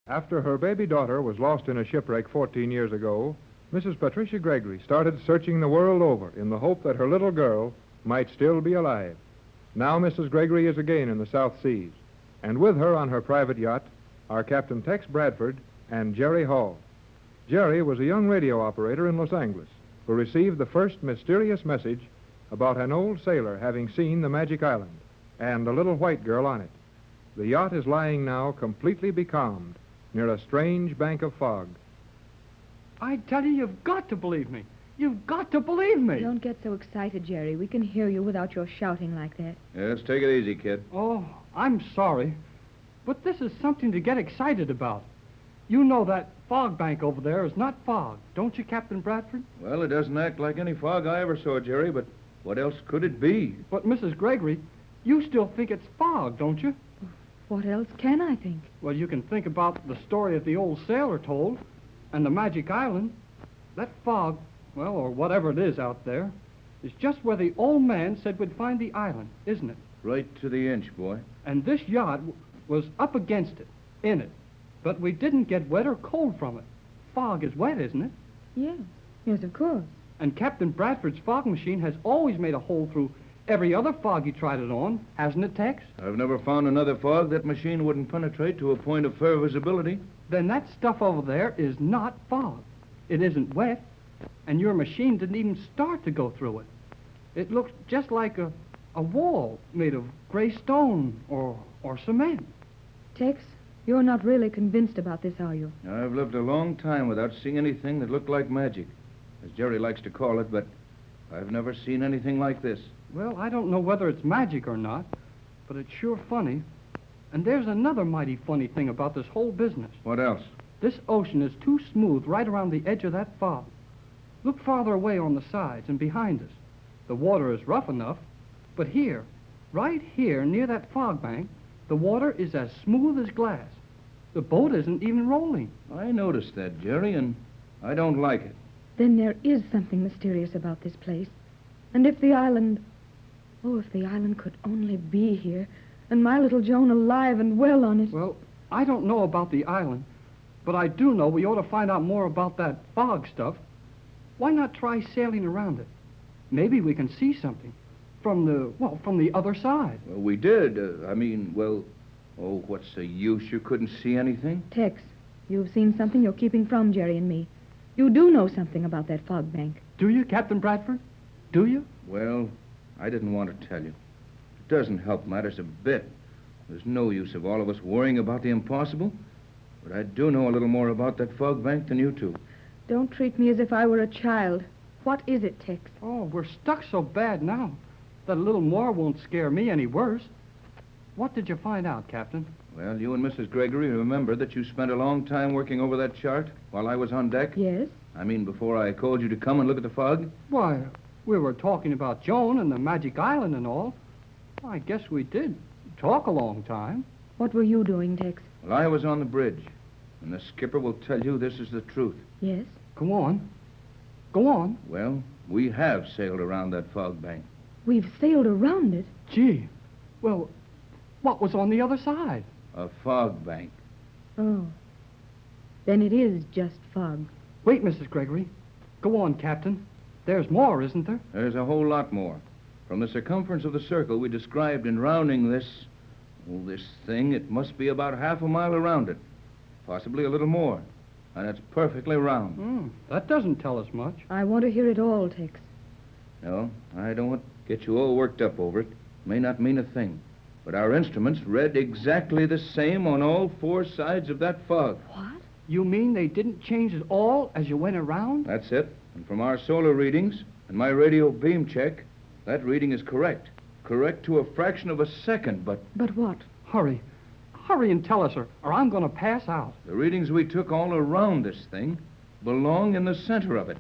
After her baby daughter was lost in a shipwreck 14 years ago, Mrs. Patricia Gregory started searching the world over in the hope that her little girl might still be alive. Now Mrs. Gregory is again in the South Seas, and with her on her private yacht are Captain Tex Bradford and Jerry Hall. Jerry was a young radio operator in Los Angeles who received the first mysterious message about an old sailor having seen the magic island and a little white girl on it. The yacht is lying now completely becalmed near a strange bank of fog. I tell you, you've got to believe me. You've got to believe me. Don't get so excited, Jerry. We can hear you without your shouting like that. Yes, take it easy, kid. Oh, I'm sorry. But this is something to get excited about. You know that fog bank over there is not fog, don't you, Captain Bradford? Well, it doesn't act like any fog I ever saw, Jerry, but what else could it be? But, Mrs. Gregory, you still think it's fog, don't you? What else can I think? Well, you can think about the story that the old sailor told and the magic island. That fog, well, or whatever it is out there, is just where the old man said we'd find the island, isn't it? Right to the inch, boy. And this yacht was up against it, in it. But we didn't get wet or cold from it. Fog is wet, isn't it? Yes. Yes, of course. And Captain Bradford's fog machine has always made a hole through every other fog he tried it on, hasn't it, Tex? I've never found another fog that machine wouldn't penetrate to a point of fair visibility. Then that stuff over there is not fog. It isn't wet, and your machine didn't even start to go through it. It looks just like a wall made of gray stone or cement. Tex, you're not really convinced about this, are you? I've lived a long time without seeing anything that looked like magic, as Jerry likes to call it, but I've never seen anything like this. Well, I don't know whether it's magic or not, but it's sure funny. And there's another mighty funny thing about this whole business. What else? This ocean is too smooth right around the edge of that fog. Look farther away on the sides and behind us. The water is rough enough, but here, right here near that fog bank, the water is as smooth as glass. The boat isn't even rolling. I noticed that, Jerry, and I don't like it. Then there is something mysterious about this place. And if the island... Oh, if the island could only be here, and my little Joan alive and well on it. Well, I don't know about the island, but I do know we ought to find out more about that fog stuff. Why not try sailing around it? Maybe we can see something from the other side. Well, we did. What's the use? You couldn't see anything? Tex, you've seen something you're keeping from Jerry and me. You do know something about that fog bank. Do you, Captain Bradford? Do you? Well, I didn't want to tell you. It doesn't help matters a bit. There's no use of all of us worrying about the impossible. But I do know a little more about that fog bank than you two. Don't treat me as if I were a child. What is it, Tex? Oh, we're stuck so bad now that a little more won't scare me any worse. What did you find out, Captain? Well, you and Mrs. Gregory remember that you spent a long time working over that chart while I was on deck? Yes. I mean, before I called you to come and look at the fog? Why, we were talking about Joan and the magic island and all. I guess we did talk a long time. What were you doing, Tex? Well, I was on the bridge, and the skipper will tell you this is the truth. Yes? Go on. Go on. Well, we have sailed around that fog bank. We've sailed around it? Gee, well, what was on the other side? A fog bank. Oh. Then it is just fog. Wait, Mrs. Gregory. Go on, Captain. There's more, isn't there? There's a whole lot more. From the circumference of the circle we described in rounding this thing, it must be about half a mile around it. Possibly a little more. And it's perfectly round. That doesn't tell us much. I want to hear it all, Tex. No, I don't want to get you all worked up over it. May not mean a thing. But our instruments read exactly the same on all four sides of that fog. What? You mean they didn't change at all as you went around? That's it. And from our solar readings and my radio beam check, that reading is correct. Correct to a fraction of a second, but... But what? Hurry. Hurry and tell us, or I'm going to pass out. The readings we took all around this thing belong in the center of it.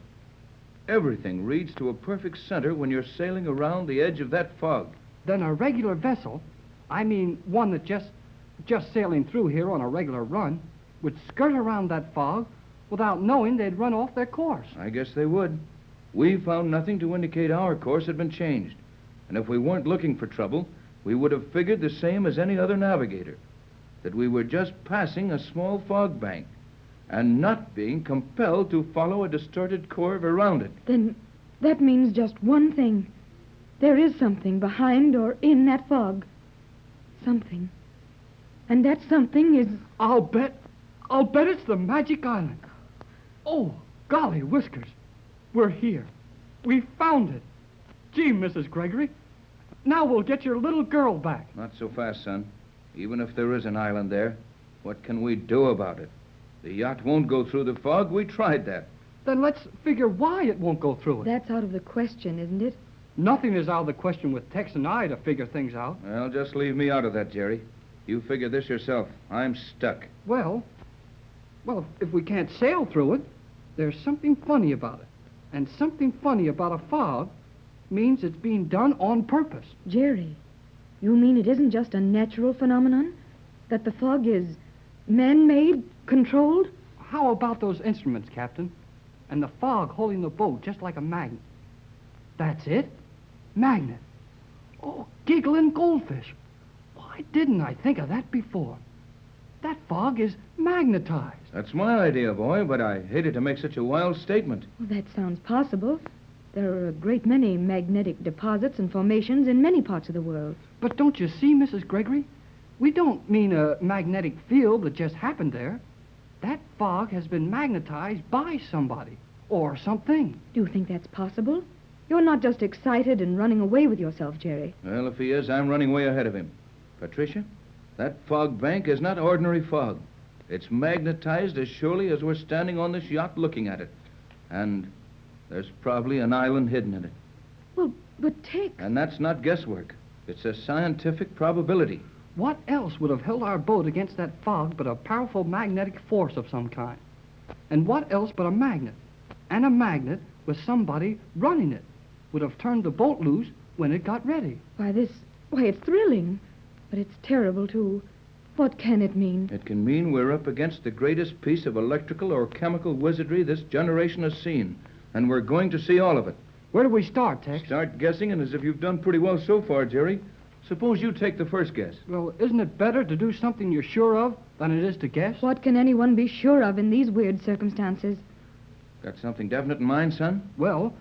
Everything reads to a perfect center when you're sailing around the edge of that fog. Then a regular vessel, I mean one that just sailing through here on a regular run, would skirt around that fog without knowing they'd run off their course. I guess they would. We found nothing to indicate our course had been changed. And if we weren't looking for trouble, we would have figured the same as any other navigator. that we were just passing a small fog bank and not being compelled to follow a distorted curve around it. Then that means just one thing. There is something behind or in that fog. Something. And that something is... I'll bet it's the Magic Island. Oh, golly whiskers. We're here. We found it. Gee, Mrs. Gregory. Now we'll get your little girl back. Not so fast, son. Even if there is an island there, what can we do about it? The yacht won't go through the fog. We tried that. Then let's figure why it won't go through it. That's out of the question, isn't it? Nothing is out of the question with Tex and I to figure things out. Well, just leave me out of that, Jerry. You figure this yourself. I'm stuck. Well, if we can't sail through it, there's something funny about it. And something funny about a fog means it's being done on purpose. Jerry, you mean it isn't just a natural phenomenon? That the fog is man-made, controlled? How about those instruments, Captain? And the fog holding the boat just like a magnet. That's it. Magnet. Oh, giggling goldfish. Why didn't I think of that before? That fog is magnetized. That's my idea, boy, but I hated to make such a wild statement. Well, that sounds possible. There are a great many magnetic deposits and formations in many parts of the world. But don't you see, Mrs. Gregory? We don't mean a magnetic field that just happened there. That fog has been magnetized by somebody or something. Do you think that's possible? You're not just excited and running away with yourself, Jerry. Well, if he is, I'm running way ahead of him. Patricia, that fog bank is not ordinary fog. It's magnetized as surely as we're standing on this yacht looking at it. And there's probably an island hidden in it. Well, but Tex... And that's not guesswork. It's a scientific probability. What else would have held our boat against that fog but a powerful magnetic force of some kind? And what else but a magnet? And a magnet with somebody running it would have turned the boat loose when it got ready. Why, it's thrilling. But it's terrible, too. What can it mean? It can mean we're up against the greatest piece of electrical or chemical wizardry this generation has seen. And we're going to see all of it. Where do we start, Tex? Start guessing, and as if you've done pretty well so far, Jerry. Suppose you take the first guess. Well, isn't it better to do something you're sure of than it is to guess? What can anyone be sure of in these weird circumstances? Got something definite in mind, son? Well,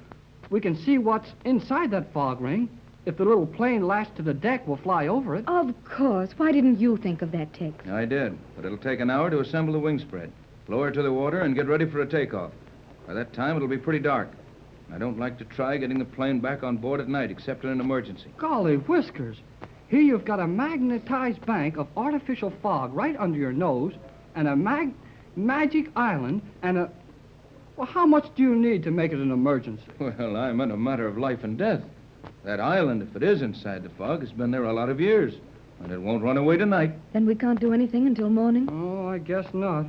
we can see what's inside that fog ring. If the little plane lashed to the deck, we'll fly over it. Of course. Why didn't you think of that, Tex? I did, but it'll take an hour to assemble the wing spread. Lower it to the water and get ready for a takeoff. By that time, it'll be pretty dark. I don't like to try getting the plane back on board at night, except in an emergency. Golly whiskers. Here you've got a magnetized bank of artificial fog right under your nose, and a magic island, and a... Well, how much do you need to make it an emergency? Well, I'm in a matter of life and death. That island, if it is inside the fog, has been there a lot of years, and it won't run away tonight. Then we can't do anything until morning? Oh, I guess not.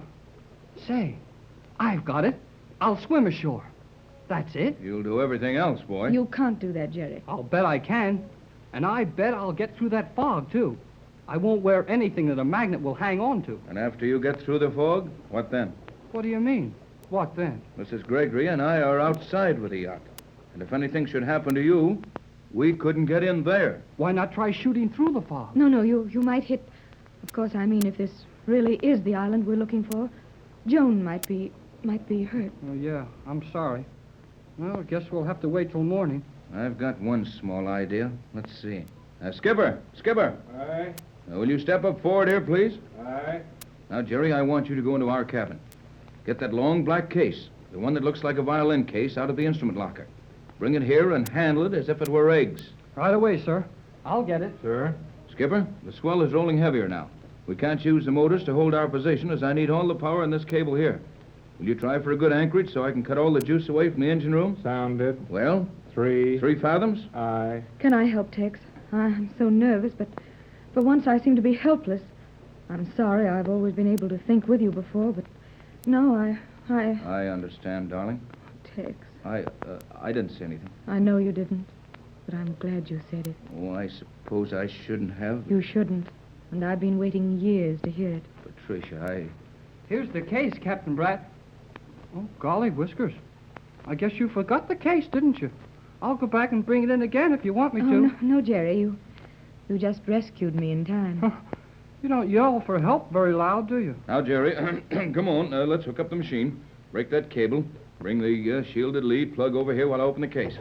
Say, I've got it. I'll swim ashore. That's it. You'll do everything else, boy. You can't do that, Jerry. I'll bet I can. And I bet I'll get through that fog, too. I won't wear anything that a magnet will hang on to. And after you get through the fog, what then? What do you mean? What then? Mrs. Gregory and I are outside with the yacht. And if anything should happen to you, we couldn't get in there. Why not try shooting through the fog? No, you might hit... Of course, I mean, if this really is the island we're looking for, Joan might be hurt. Oh, yeah, I'm sorry. Well, I guess we'll have to wait till morning. I've got one small idea. Let's see. Skipper! Aye. Will you step up forward here, please? Aye. Now, Jerry, I want you to go into our cabin. Get that long black case, the one that looks like a violin case, out of the instrument locker. Bring it here and handle it as if it were eggs. Right away, sir. I'll get it. Sir? Skipper, the swell is rolling heavier now. We can't use the motors to hold our position, as I need all the power in this cable here. Will you try for a good anchorage so I can cut all the juice away from the engine room? Sounded. Well, 3 fathoms? Aye. Can I help, Tex? I'm so nervous, but for once I seem to be helpless. I'm sorry I've always been able to think with you before, but no, I understand, darling. Tex, I didn't say anything. I know you didn't, but I'm glad you said it. Oh, I suppose I shouldn't have. You shouldn't, and I've been waiting years to hear it. Patricia, Here's the case, Captain Bratt. Oh, golly whiskers. I guess you forgot the case, didn't you? I'll go back and bring it in again if you want me to. No, Jerry, you just rescued me in time. You don't yell for help very loud, do you? Now, Jerry, come on. Let's hook up the machine. Break that cable. Bring the shielded lead plug over here while I open the case.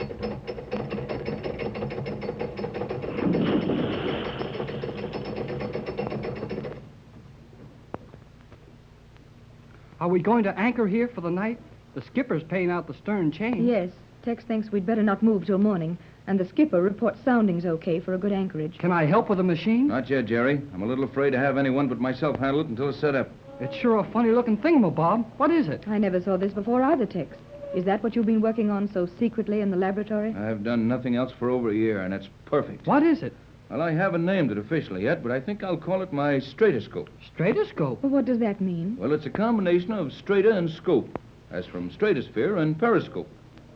Are we going to anchor here for the night? The skipper's paying out the stern chain. Yes. Tex thinks we'd better not move till morning, and the skipper reports sounding's okay for a good anchorage. Can I help with the machine? Not yet, Jerry. I'm a little afraid to have anyone but myself handle it until it's set up. It's sure a funny-looking thingamabob. What is it? I never saw this before either, Tex. Is that what you've been working on so secretly in the laboratory? I've done nothing else for over a year, and it's perfect. What is it? Well, I haven't named it officially yet, but I think I'll call it my Straightoscope. Straightoscope? Well, what does that mean? Well, it's a combination of strata and scope, as from stratosphere and periscope.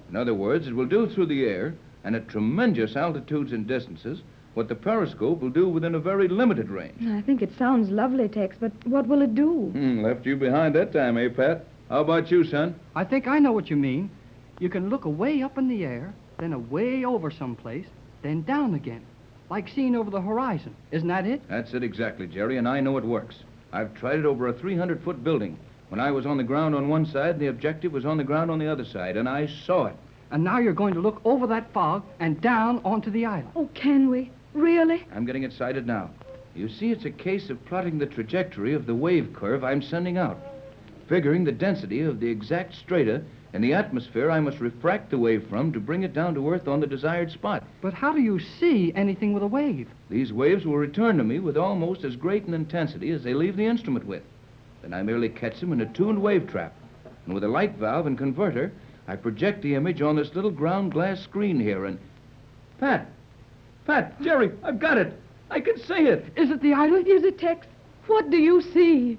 In other words, it will do through the air and at tremendous altitudes and distances what the periscope will do within a very limited range. I think it sounds lovely, Tex, but what will it do? Left you behind that time, eh, Pat? How about you, son? I think I know what you mean. You can look away up in the air, then away over someplace, then down again, like seeing over the horizon. Isn't that it? That's it exactly, Jerry, and I know it works. I've tried it over a 300-foot building. When I was on the ground on one side, the objective was on the ground on the other side, and I saw it. And now you're going to look over that fog and down onto the island. Oh, can we? Really? I'm getting excited now. You see, it's a case of plotting the trajectory of the wave curve I'm sending out. Figuring the density of the exact strata in the atmosphere I must refract the wave from to bring it down to Earth on the desired spot. But how do you see anything with a wave? These waves will return to me with almost as great an intensity as they leave the instrument with. Then I merely catch them in a tuned wave trap. And with a light valve and converter, I project the image on this little ground glass screen here and... Pat, Jerry, I've got it. I can see it. Is it the island? Is it, Tex? What do you see?